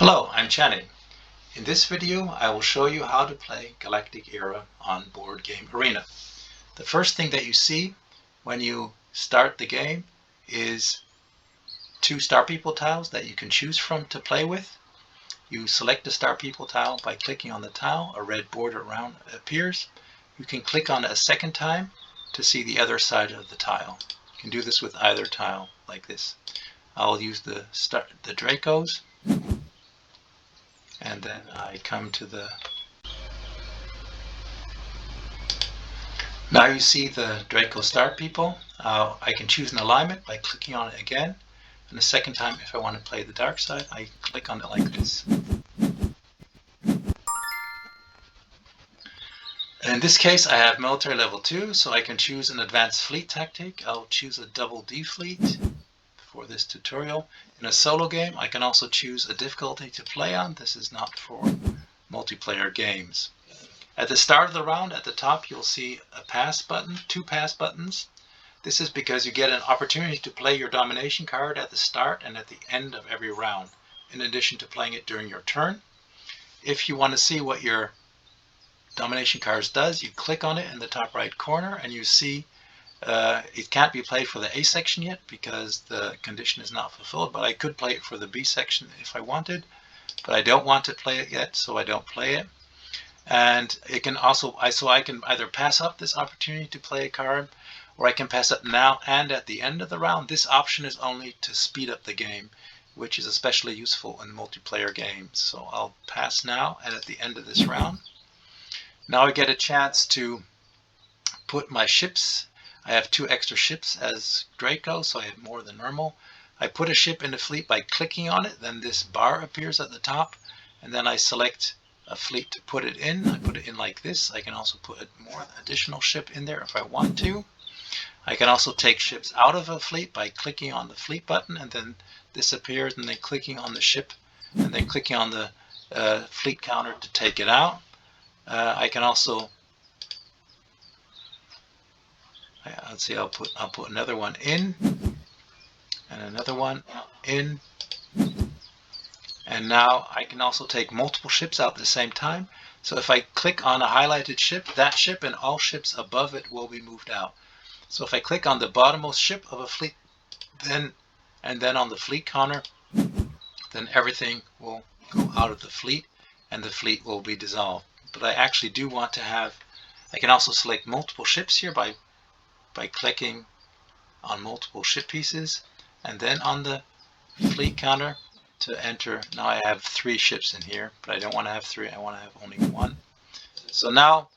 Hello, I'm Channing. In this video, I will show you how to play Galactic Era on Board Game Arena. The first thing that you see when you start the game is two Star People tiles that you can choose from to play with. You select the Star People tile by clicking on the tile. A red border around appears. You can click on it a second time to see the other side of the tile. You can do this with either tile like this. I'll use the Dracos. And then I come to the... Now you see the Draco Star People. I can choose an alignment by clicking on it again. And the second time, if I want to play the dark side, I click on it like this. In this case, I have military level 2, so I can choose an advanced fleet tactic. I'll choose a double D fleet for this tutorial. In a solo game, I can also choose a difficulty to play on. This is not for multiplayer games. At the start of the round, at the top, you'll see a pass button, two pass buttons. This is because you get an opportunity to play your domination card at the start and at the end of every round, in addition to playing it during your turn. If you want to see what your domination cards does, you click on it in the top right corner and you see it can't be played for the A section yet because the condition is not fulfilled, but I could play it for the B section if I wanted, but I don't want to play it yet, so I don't play it. And it can also, I can either pass up this opportunity to play a card, or I can pass up now and at the end of the round. This option is only to speed up the game, which is especially useful in multiplayer games. So I'll pass now and at the end of this round. Now I get a chance to put my ships. I have two extra ships as Draco, so I have more than normal. I put a ship in the fleet by clicking on it, then this bar appears at the top, and then I select a fleet to put it in. I put it in like this. I can also put a more additional ship in there if I want to. I can also take ships out of a fleet by clicking on the fleet button, and then this appears, and then clicking on the ship, and then clicking on the fleet counter to take it out. I can also, let's see, I'll put another one in, and another one in. And now I can also take multiple ships out at the same time. So if I click on a highlighted ship, that ship and all ships above it will be moved out. So if I click on the bottommost ship of a fleet, then on the fleet counter, then everything will go out of the fleet and the fleet will be dissolved. But I actually do want to have, I can also select multiple ships here by clicking on multiple ship pieces, and then on the fleet counter to enter. Now I have 3 ships in here, but I don't want to have 3, I want to have only 1. So now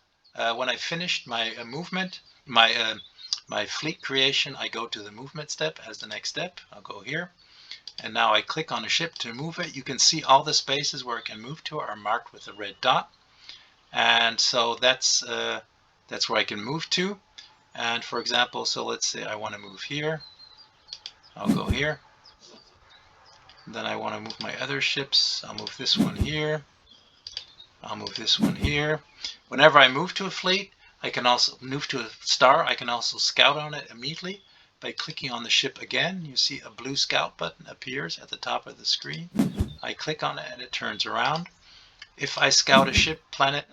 when I finished my movement, my fleet creation, I go to the movement step as the next step. I'll go here, and now I click on a ship to move it. You can see all the spaces where it can move to are marked with a red dot, and so that's where I can move to. And for example, so let's say I want to move here, I'll go here. Then I want to move my other ships. I'll move this one here. I'll move this one here. Whenever I move to a fleet, I can also move to a star. I can also scout on it immediately by clicking on the ship again. You see a blue scout button appears at the top of the screen. I click on it and it turns around. If I scout a ship, planet,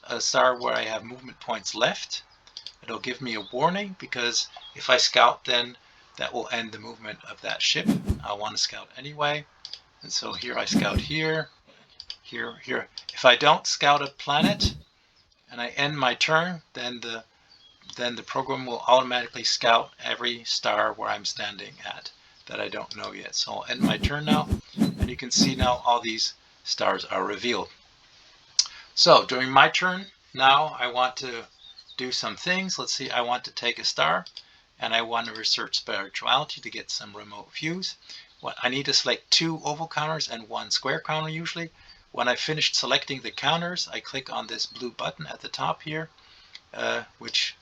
a star where I have movement points left, it'll give me a warning, because if I scout, then that will end the movement of that ship. I want to scout anyway, and so here I scout here, here. If I don't scout a planet and I end my turn, then the program will automatically scout every star where I'm standing at that I don't know yet. So I'll end my turn now, and you can see now all these stars are revealed. So during my turn now, I want to do some things. Let's see, I want to take a star, and I want to research spirituality to get some remote views. I need to select 2 oval counters and 1 square counter usually. When I finished selecting the counters, I click on this blue button at the top here, which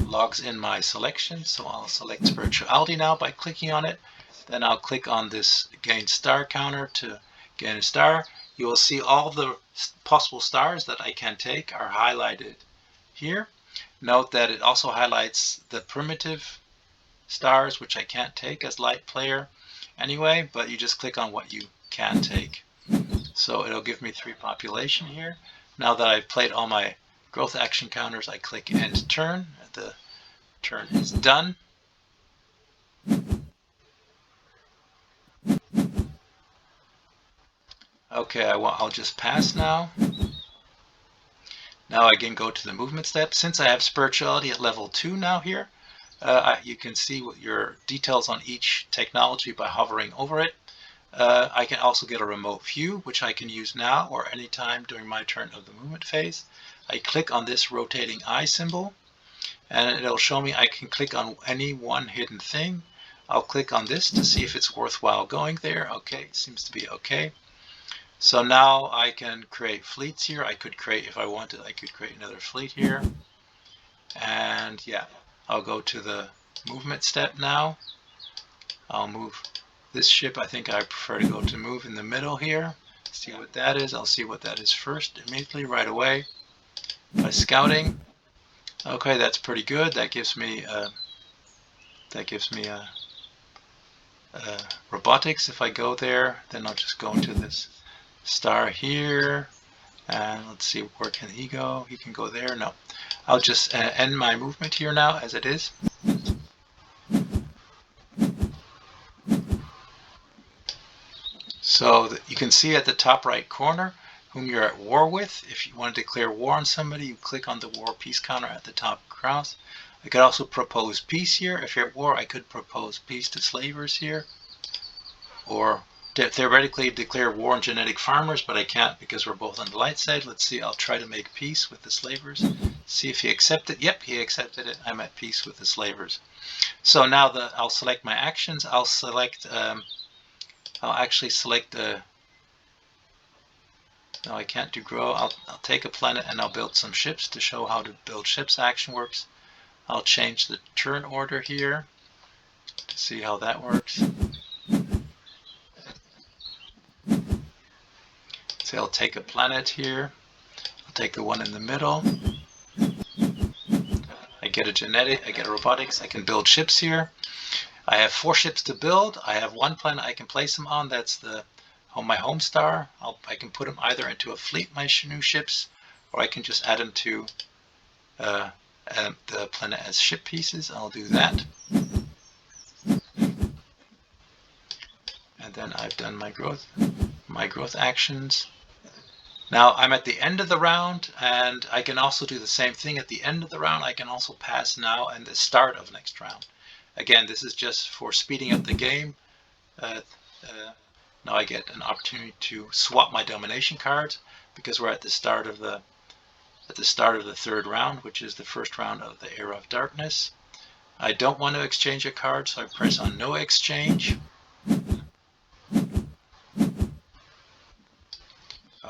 logs in my selection. So I'll select spirituality now by clicking on it. Then I'll click on this gain star counter to gain a star. You will see all the possible stars that I can take are highlighted here. Note that it also highlights the primitive stars, which I can't take as light player anyway, but you just click on what you can take. So it'll give me 3 population here. Now that I've played all my growth action counters, I click End Turn. The turn is done. Okay, I'll just pass now. Now I can go to the movement step. Since I have spirituality at level 2 now here, you can see what your details on each technology by hovering over it. I can also get a remote view, which I can use now or anytime during my turn of the movement phase. I click on this rotating eye symbol, and it'll show me I can click on any one hidden thing. I'll click on this to see if it's worthwhile going there. Okay, seems to be okay. So now I can create fleets here. I could create, if I wanted, I could create another fleet here. And yeah, I'll go to the movement step now. I'll move this ship. I think I prefer to go to move in the middle here. See what that is. I'll see what that is first immediately right away by scouting. Okay, that's pretty good. That gives me robotics. If I go there, then I'll just go into this star here, and let's see, where can he go? He can go there. No, I'll just end my movement here now as it is. So you can see at the top right corner whom you're at war with. If you want to declare war on somebody, you click on the war peace counter at the top cross. I could also propose peace here. If you're at war, I could propose peace to slavers here, or theoretically declare war on genetic farmers, but I can't because we're both on the light side. Let's see, I'll try to make peace with the slavers. See if he accepted. Yep, he accepted it. I'm at peace with the slavers. So now I'll select my actions. I'll select, I'll actually select the, no, I can't do grow. I'll take a planet and I'll build some ships to show how to build ships action works. I'll change the turn order here to see how that works. So I'll take a planet here. I'll take the one in the middle. I get a genetic, I get a robotics. I can build ships here. I have 4 ships to build. I have 1 planet I can place them on. That's my home star. I can put them either into a fleet, my new ships, or I can just add them to the planet as ship pieces. I'll do that. And then I've done my growth actions. Now I'm at the end of the round, and I can also do the same thing at the end of the round. I can also pass now and the start of next round. Again, this is just for speeding up the game. Now I get an opportunity to swap my domination cards because we're at the start of the 3rd round, which is the first round of the Era of Darkness. I don't want to exchange a card, so I press on No Exchange.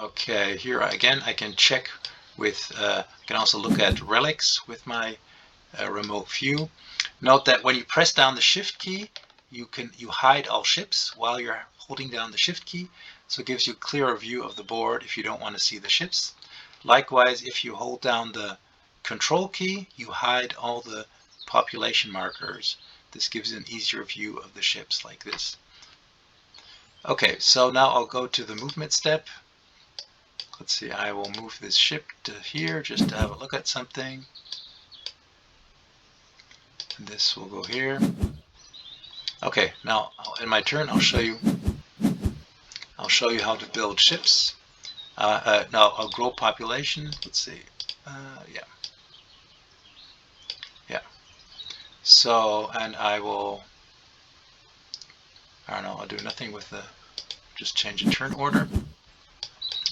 Okay, here again I can check with, I can also look at relics with my remote view. Note that when you press down the shift key, you hide all ships while you're holding down the shift key, so it gives you a clearer view of the board if you don't want to see the ships. Likewise, if you hold down the control key, you hide all the population markers. This gives you an easier view of the ships like this. Okay, so now I'll go to the movement step. Let's see, I will move this ship to here just to have a look at something. And this will go here. Okay, now in my turn I'll show you how to build ships. Now I'll grow population. Let's see. Yeah. So, and I don't know, I'll do nothing with just change the turn order.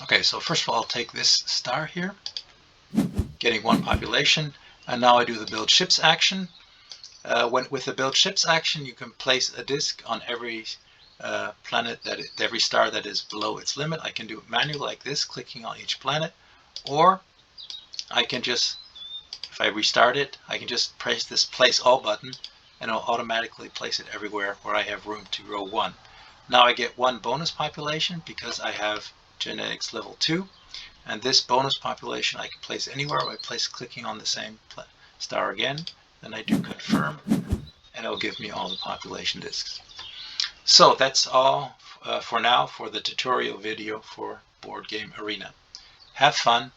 Okay, so first of all, I'll take this star here, getting 1 population, and now I do the build ships action. With the build ships action, you can place a disc on every planet, every star that is below its limit. I can do it manually like this, clicking on each planet, or I can just, if I restart it, I can just press this place all button and it'll automatically place it everywhere where I have room to grow 1. Now I get 1 bonus population because I have genetics level 2, and this bonus population I can place anywhere by clicking on the same star again. Then I do confirm, and it'll give me all the population discs. So that's all for now for the tutorial video for Board Game Arena. Have fun.